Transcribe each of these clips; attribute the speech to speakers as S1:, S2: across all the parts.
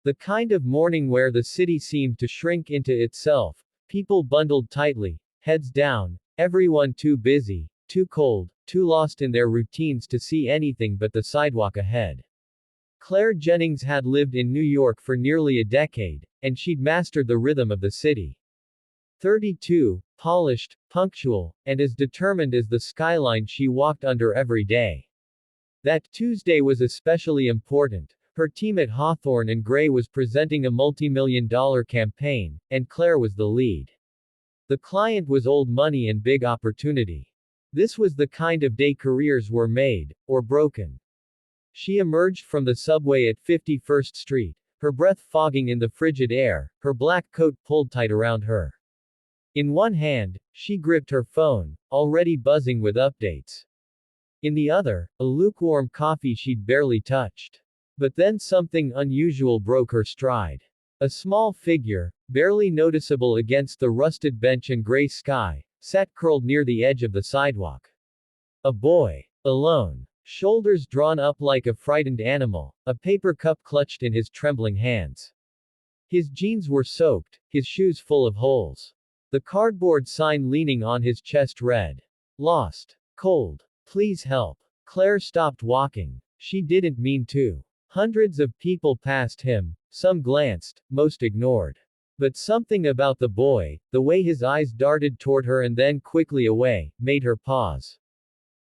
S1: The kind of morning where the city seemed to shrink into itself, people bundled tightly, heads down, everyone too busy, too cold, too lost in their routines to see anything but the sidewalk ahead. Claire Jennings had lived in New York for nearly a decade, and she'd mastered the rhythm of the city. 32, polished, punctual, and as determined as the skyline she walked under every day. That Tuesday was especially important. Her team at Hawthorne and Gray was presenting a multi-million-dollar campaign, and Claire was the lead. The client was old money and big opportunity. This was the kind of day careers were made, or broken. She emerged from the subway at 51st Street, her breath fogging in the frigid air, her black coat pulled tight around her. In one hand, she gripped her phone, already buzzing with updates. In the other, a lukewarm coffee she'd barely touched. But then something unusual broke her stride. A small figure, barely noticeable against the rusted bench and gray sky, sat curled near the edge of the sidewalk. A boy. Alone. Shoulders drawn up like a frightened animal, a paper cup clutched in his trembling hands. His jeans were soaked, his shoes full of holes. The cardboard sign leaning on his chest read, "Lost. Cold. Please help." Claire stopped walking. She didn't mean to. Hundreds of people passed him, some glanced, most ignored. But something about the boy, the way his eyes darted toward her and then quickly away, made her pause.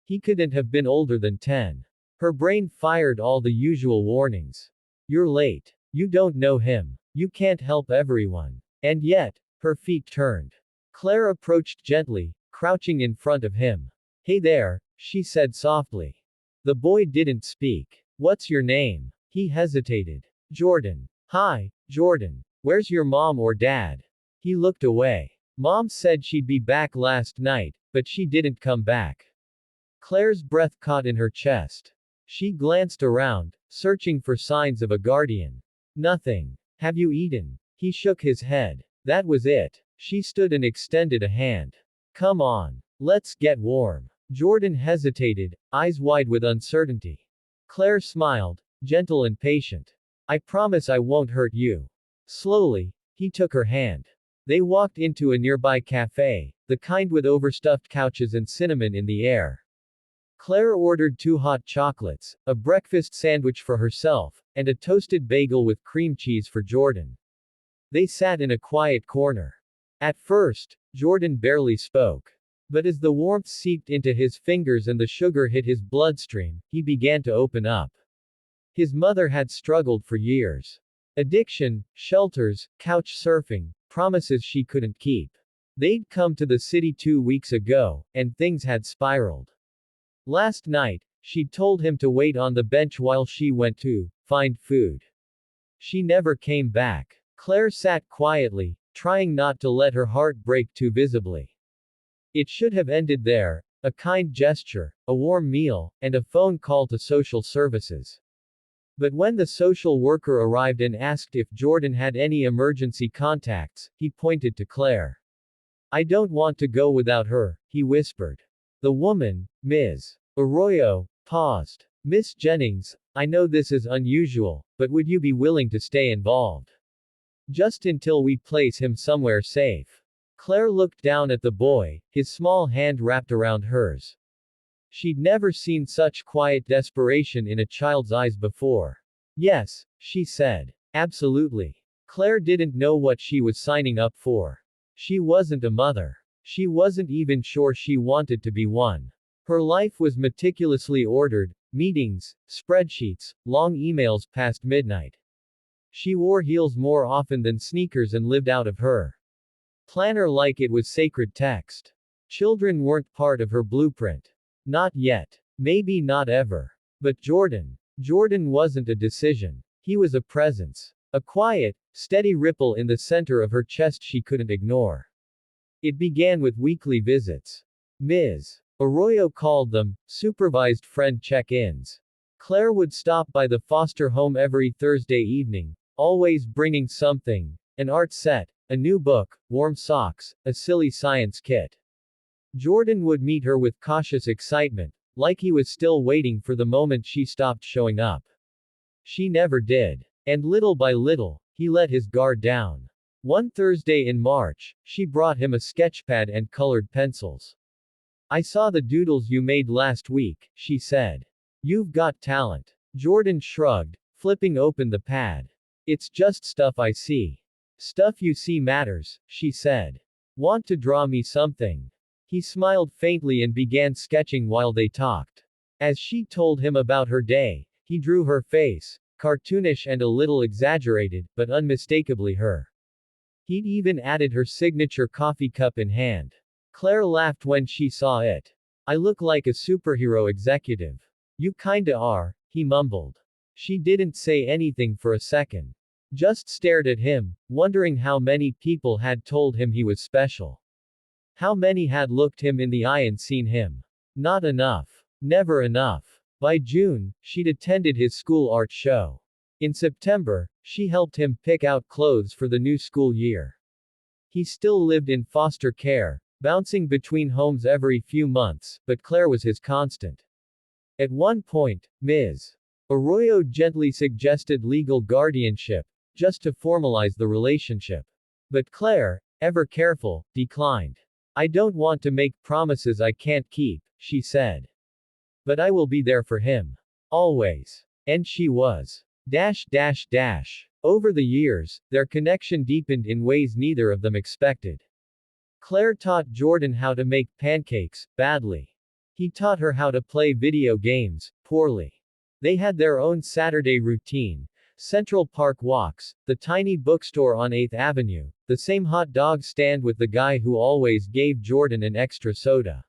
S1: He couldn't have been older than 10. Her brain fired all the usual warnings. You're late. You don't know him. You can't help everyone. And yet, her feet turned. Claire approached gently, crouching in front of him. "Hey there," she said softly. The boy didn't speak. "What's your name?" He hesitated. "Jordan." "Hi, Jordan. Where's your mom or dad?" He looked away. "Mom said she'd be back last night, but she didn't come back." Claire's breath caught in her chest. She glanced around, searching for signs of a guardian. Nothing. "Have you eaten?" He shook his head. That was it. She stood and extended a hand. "Come on. Let's get warm." Jordan hesitated, eyes wide with uncertainty. Claire smiled, gentle and patient. "I promise I won't hurt you." Slowly, he took her hand. They walked into a nearby cafe, the kind with overstuffed couches and cinnamon in the air. Claire ordered 2 hot chocolates, a breakfast sandwich for herself, and a toasted bagel with cream cheese for Jordan. They sat in a quiet corner. At first, Jordan barely spoke. But as the warmth seeped into his fingers and the sugar hit his bloodstream, he began to open up. His mother had struggled for years. Addiction, shelters, couch surfing, promises she couldn't keep. They'd come to the city 2 weeks ago, and things had spiraled. Last night, she'd told him to wait on the bench while she went to find food. She never came back. Claire sat quietly, trying not to let her heart break too visibly. It should have ended there, a kind gesture, a warm meal, and a phone call to social services. But when the social worker arrived and asked if Jordan had any emergency contacts, he pointed to Claire. "I don't want to go without her," he whispered. The woman, Ms. Arroyo, paused. "Miss Jennings, I know this is unusual, but would you be willing to stay involved? Just until we place him somewhere safe." Claire looked down at the boy, his small hand wrapped around hers. She'd never seen such quiet desperation in a child's eyes before. "Yes," she said. "Absolutely." Claire didn't know what she was signing up for. She wasn't a mother. She wasn't even sure she wanted to be one. Her life was meticulously ordered, meetings, spreadsheets, long emails past midnight. She wore heels more often than sneakers and lived out of her planner like it was sacred text. Children weren't part of her blueprint. Not yet. Maybe not ever. But Jordan wasn't a decision. He was a presence. A quiet, steady ripple in the center of her chest she couldn't ignore. It began with weekly visits. Ms. Arroyo called them supervised friend check-ins. Claire would stop by the foster home every Thursday evening, always bringing something, an art set, a new book, warm socks, a silly science kit. Jordan would meet her with cautious excitement, like he was still waiting for the moment she stopped showing up. She never did. And little by little, he let his guard down. One Thursday in March, she brought him a sketchpad and colored pencils. "I saw the doodles you made last week," she said. "You've got talent." Jordan shrugged, flipping open the pad. "It's just stuff I see." "Stuff you see matters," she said. "Want to draw me something?" He smiled faintly and began sketching while they talked. As she told him about her day, he drew her face, cartoonish and a little exaggerated, but unmistakably her. He'd even added her signature coffee cup in hand. Claire laughed when she saw it. "I look like a superhero executive." "You kinda are," he mumbled. She didn't say anything for a second. Just stared at him, wondering how many people had told him he was special. How many had looked him in the eye and seen him. Not enough. Never enough. By June, she'd attended his school art show. In September, she helped him pick out clothes for the new school year. He still lived in foster care, bouncing between homes every few months, but Claire was his constant. At one point, Ms. Arroyo gently suggested legal guardianship, just to formalize the relationship. But Claire, ever careful, declined. "I don't want to make promises I can't keep," she said. "But I will be there for him. Always." And she was. Over the years, their connection deepened in ways neither of them expected. Claire taught Jordan how to make pancakes, badly. He taught her how to play video games, poorly. They had their own Saturday routine. Central Park walks, the tiny bookstore on 8th Avenue, the same hot dog stand with the guy who always gave Jordan an extra soda.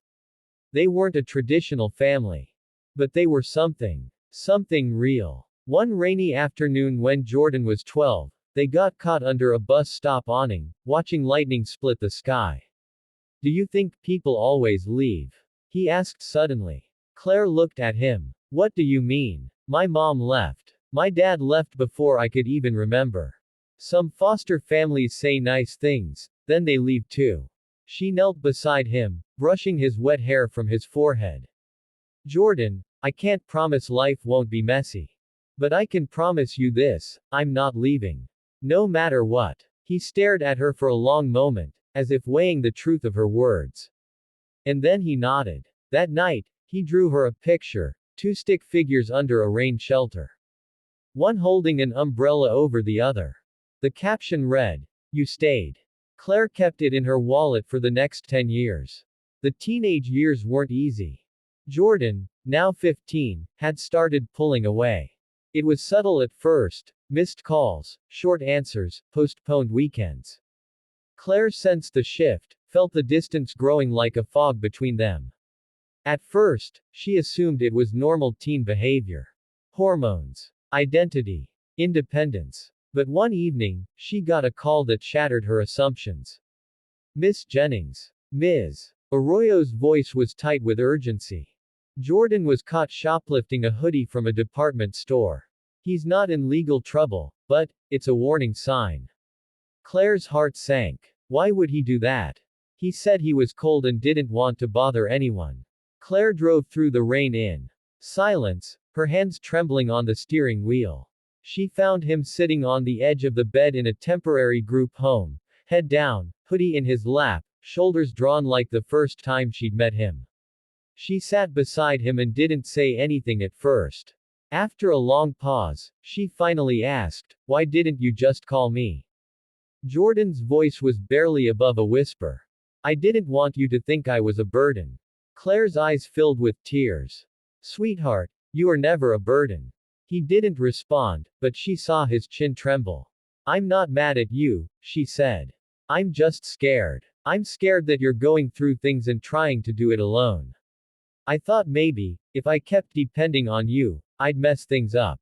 S1: They weren't a traditional family. But they were something. Something real. One rainy afternoon when Jordan was 12, they got caught under a bus stop awning, watching lightning split the sky. "Do you think people always leave?" he asked suddenly. Claire looked at him. "What do you mean?" "My mom left. My dad left before I could even remember. Some foster families say nice things, then they leave too." She knelt beside him, brushing his wet hair from his forehead. "Jordan, I can't promise life won't be messy. But I can promise you this, I'm not leaving. No matter what." He stared at her for a long moment, as if weighing the truth of her words. And then he nodded. That night, he drew her a picture, two stick figures under a rain shelter. One holding an umbrella over the other. The caption read, "You stayed." Claire kept it in her wallet for the next 10 years. The teenage years weren't easy. Jordan, now 15, had started pulling away. It was subtle at first, missed calls, short answers, postponed weekends. Claire sensed the shift, felt the distance growing like a fog between them. At first, she assumed it was normal teen behavior. Hormones. Identity. Independence. But one evening, she got a call that shattered her assumptions. "Miss Jennings." Ms. Arroyo's voice was tight with urgency. "Jordan was caught shoplifting a hoodie from a department store. He's not in legal trouble, but it's a warning sign." Claire's heart sank. Why would he do that? He said he was cold and didn't want to bother anyone. Claire drove through the rain in silence, her hands trembling on the steering wheel. She found him sitting on the edge of the bed in a temporary group home, head down, hoodie in his lap, shoulders drawn like the first time she'd met him. She sat beside him and didn't say anything at first. After a long pause, she finally asked, "Why didn't you just call me?" Jordan's voice was barely above a whisper. "I didn't want you to think I was a burden." Claire's eyes filled with tears. "Sweetheart, you are never a burden." He didn't respond, but she saw his chin tremble. "I'm not mad at you," she said. "I'm just scared. I'm scared that you're going through things and trying to do it alone. I thought maybe, if I kept depending on you, I'd mess things up.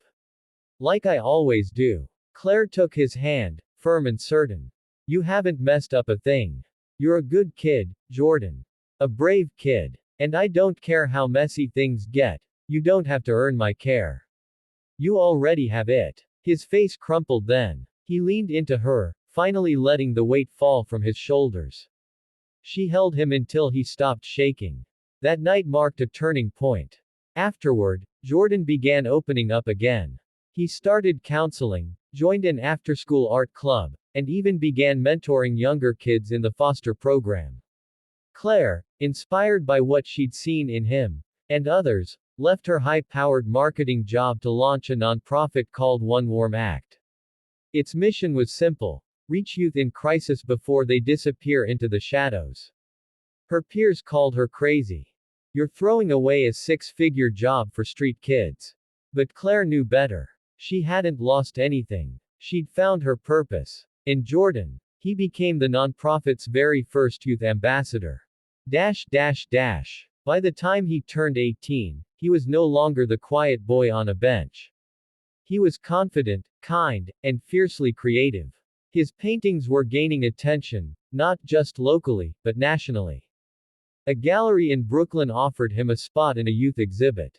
S1: Like I always do." Claire took his hand, firm and certain. "You haven't messed up a thing. You're a good kid, Jordan. A brave kid. And I don't care how messy things get. You don't have to earn my care. You already have it." His face crumpled then. He leaned into her, finally letting the weight fall from his shoulders. She held him until he stopped shaking. That night marked a turning point. Afterward, Jordan began opening up again. He started counseling, joined an after-school art club, and even began mentoring younger kids in the foster program. Claire, inspired by what she'd seen in him and others, left her high-powered marketing job to launch a nonprofit called One Warm Act. Its mission was simple: reach youth in crisis before they disappear into the shadows. Her peers called her crazy. You're throwing away a six-figure job for street kids. But Claire knew better. She hadn't lost anything. She'd found her purpose. In Jordan, he became the nonprofit's very first youth ambassador. By the time he turned 18, he was no longer the quiet boy on a bench. He was confident, kind, and fiercely creative. His paintings were gaining attention, not just locally, but nationally. A gallery in Brooklyn offered him a spot in a youth exhibit.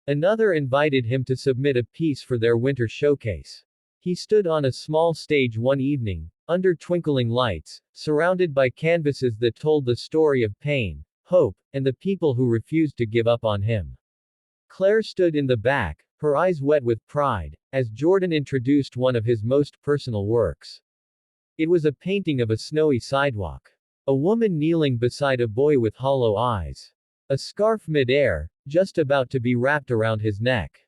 S1: Another invited him to submit a piece for their winter showcase. He stood on a small stage one evening, under twinkling lights, surrounded by canvases that told the story of pain, hope, and the people who refused to give up on him. Claire stood in the back, her eyes wet with pride, as Jordan introduced one of his most personal works. It was a painting of a snowy sidewalk. A woman kneeling beside a boy with hollow eyes. A scarf mid-air, just about to be wrapped around his neck.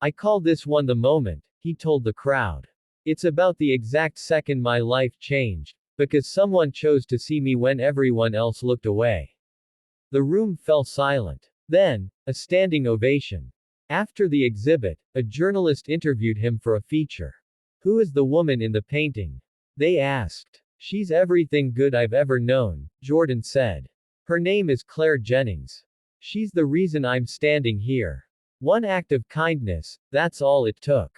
S1: I call this one the moment, he told the crowd. It's about the exact second my life changed, because someone chose to see me when everyone else looked away. The room fell silent. Then, a standing ovation. After the exhibit, a journalist interviewed him for a feature. Who is the woman in the painting? They asked. She's everything good I've ever known, Jordan said. Her name is Claire Jennings. She's the reason I'm standing here. One act of kindness, that's all it took.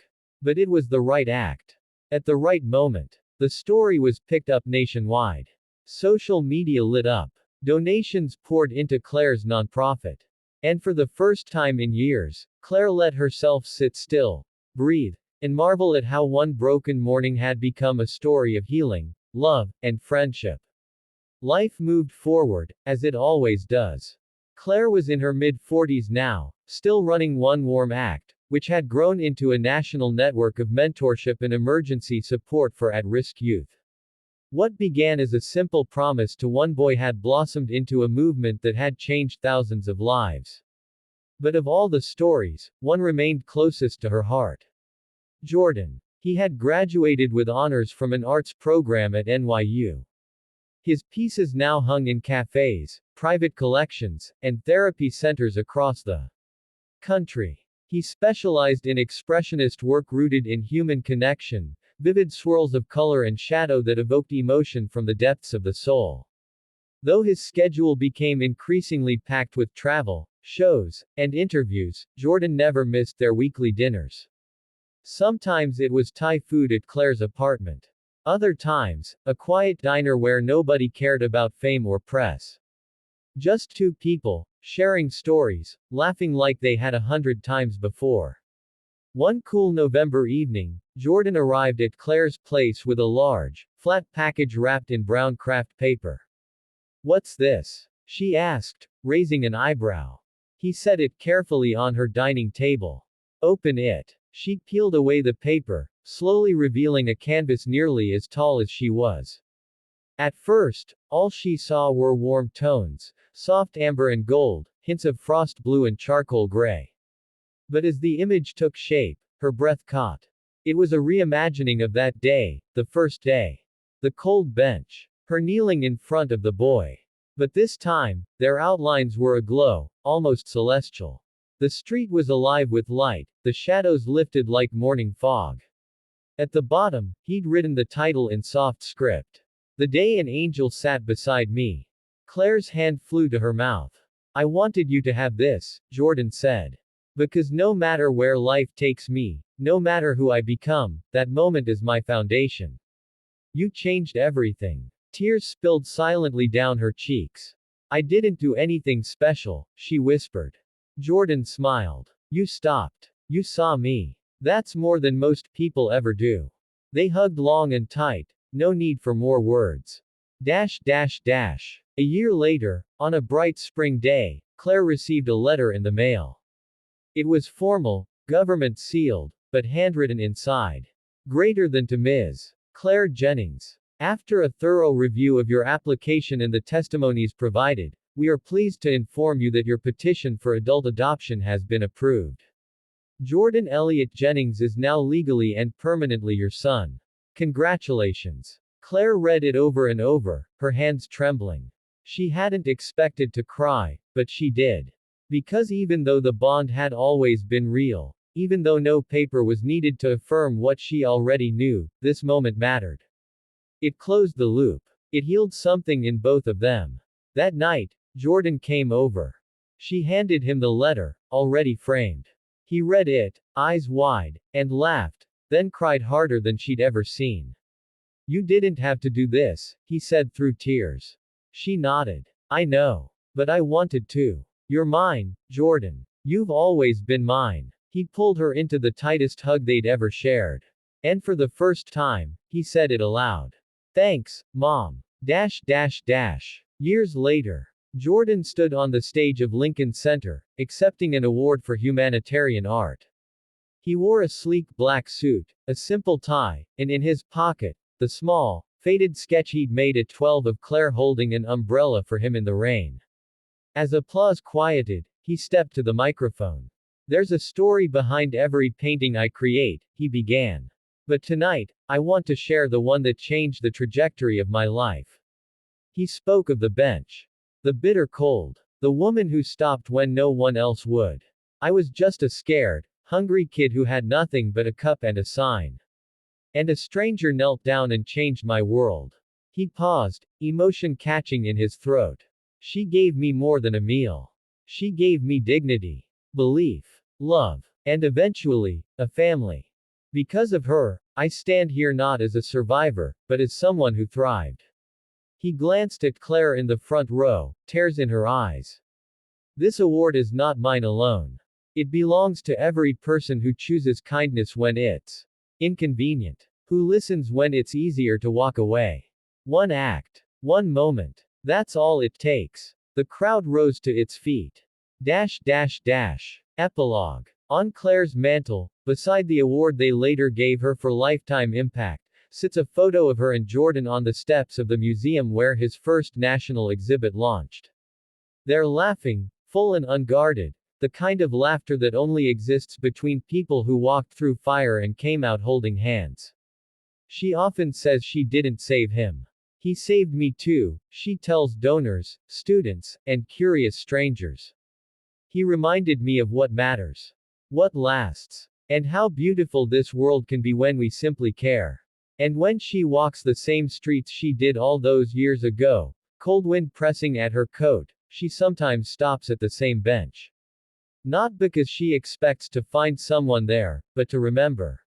S1: But it was the right act. At the right moment. The story was picked up nationwide. Social media lit up. Donations poured into Claire's nonprofit. And for the first time in years, Claire let herself sit still, breathe, and marvel at how one broken morning had become a story of healing, love, and friendship. Life moved forward, as it always does. Claire was in her mid-40s now, still running One Warm Act, which had grown into a national network of mentorship and emergency support for at-risk youth. What began as a simple promise to one boy had blossomed into a movement that had changed thousands of lives. But of all the stories, one remained closest to her heart. Jordan. He had graduated with honors from an arts program at NYU. His pieces now hung in cafes, private collections, and therapy centers across the country. He specialized in expressionist work rooted in human connection, vivid swirls of color and shadow that evoked emotion from the depths of the soul. Though his schedule became increasingly packed with travel, shows, and interviews, Jordan never missed their weekly dinners. Sometimes it was Thai food at Claire's apartment. Other times, a quiet diner where nobody cared about fame or press. Just two people, sharing stories, laughing like they had 100 times before. One cool November evening, Jordan arrived at Claire's place with a large, flat package wrapped in brown craft paper. What's this? She asked, raising an eyebrow. He set it carefully on her dining table. Open it. She peeled away the paper, slowly revealing a canvas nearly as tall as she was. At first, all she saw were warm tones, soft amber and gold, hints of frost blue and charcoal gray. But as the image took shape, her breath caught. It was a reimagining of that day, the first day. The cold bench. Her kneeling in front of the boy. But this time, their outlines were aglow, almost celestial. The street was alive with light, the shadows lifted like morning fog. At the bottom, he'd written the title in soft script. The day an angel sat beside me. Claire's hand flew to her mouth. I wanted you to have this, Jordan said. Because no matter where life takes me, no matter who I become, that moment is my foundation. You changed everything. Tears spilled silently down her cheeks. I didn't do anything special, she whispered. Jordan smiled. You stopped. You saw me. That's more than most people ever do. They hugged long and tight. No need for more words. A year later, on a bright spring day, Claire received a letter in the mail. It was formal, government sealed, but handwritten inside. Greater than to Ms. Claire Jennings. After a thorough review of your application and the testimonies provided, we are pleased to inform you that your petition for adult adoption has been approved. Jordan Elliott Jennings is now legally and permanently your son. Congratulations. Claire read it over and over, her hands trembling. She hadn't expected to cry, but she did. Because even though the bond had always been real, even though no paper was needed to affirm what she already knew, this moment mattered. It closed the loop. It healed something in both of them. That night, Jordan came over. She handed him the letter, already framed. He read it, eyes wide, and laughed, then cried harder than she'd ever seen. You didn't have to do this, he said through tears. She nodded. I know. But I wanted to. You're mine, Jordan. You've always been mine. He pulled her into the tightest hug they'd ever shared. And for the first time, he said it aloud. Thanks, Mom. Years later, Jordan stood on the stage of Lincoln Center, accepting an award for humanitarian art. He wore a sleek black suit, a simple tie, and in his pocket, the small, faded sketch he'd made at 12 of Claire holding an umbrella for him in the rain. As applause quieted, he stepped to the microphone. There's a story behind every painting I create, he began. But tonight, I want to share the one that changed the trajectory of my life. He spoke of the bench. The bitter cold. The woman who stopped when no one else would. I was just a scared, hungry kid who had nothing but a cup and a sign. And a stranger knelt down and changed my world. He paused, emotion catching in his throat. She gave me more than a meal. She gave me dignity, belief, love, and eventually, a family. Because of her, I stand here not as a survivor, but as someone who thrived. He glanced at Claire in the front row, tears in her eyes. This award is not mine alone. It belongs to every person who chooses kindness when it's inconvenient, who listens when it's easier to walk away. One act, one moment. That's all it takes. The crowd rose to its feet. Epilogue. On Claire's mantle, beside the award they later gave her for lifetime impact, sits a photo of her and Jordan on the steps of the museum where his first national exhibit launched. They're laughing, full and unguarded, the kind of laughter that only exists between people who walked through fire and came out holding hands. She often says she didn't save him. He saved me too, she tells donors, students, and curious strangers. He reminded me of what matters. What lasts. And how beautiful this world can be when we simply care. And when she walks the same streets she did all those years ago, cold wind pressing at her coat, she sometimes stops at the same bench. Not because she expects to find someone there, but to remember.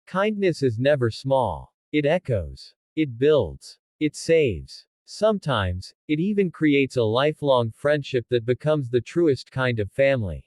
S1: Kindness is never small. It echoes. It builds. It saves. Sometimes, it even creates a lifelong friendship that becomes the truest kind of family.